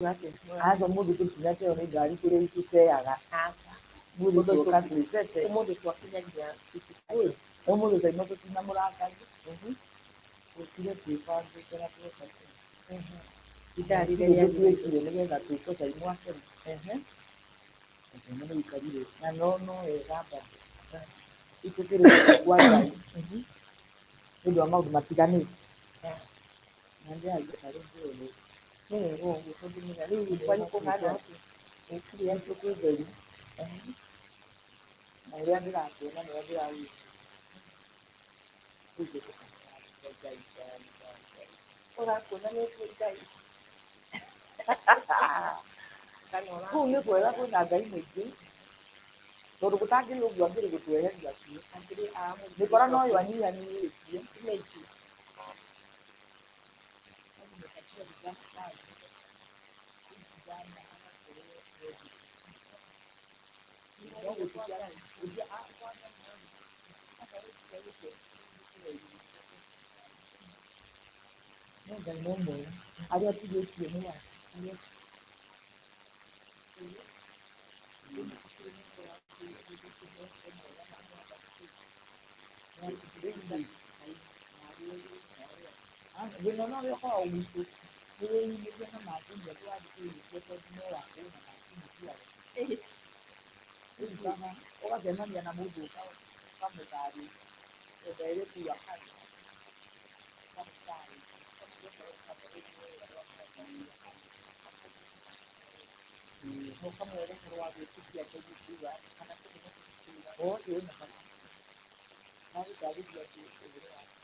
Aza mundu kutinateo ni gari kule ikuteaga mundu tuka tuisete Umundu twakinyagia omundu zaima tutina murakazi ukire twibangite na twekate idarire twekire nigetha twiko zaimwa kene no ikarire na no egamba itukire kwa Ngai ndio maundu matiganite na ndio aikare ndio nero gukuthimira riu kwani kuhana ukiri antu kwitheri na uria ndirakuona nio ndirawici ici urakuona ni Ngai kuu nĩ kwega kwĩna Ngai mũingĩ tondũ gũtangĩrũgio angĩrĩ gũtweheria biũ nĩkora no yo anyihanyihĩtie meiki nĩ Ngai no mwega arĩa atigĩtie nĩ wake thĩna no ũrĩa ũkoragwo gwitũ nĩ wĩyumĩria na macini atĩ wathikĩrĩria tondũ no wakorwo na macini ciayo kana ũgacemania na mũndũ ũkamũtarĩria endaire kuga ũkamweretera wa gwĩtĩkia Ngai kuga kana kĩndũ gĩkuga o kĩrĩ na bata na gũtarĩria atĩ ũhoro wake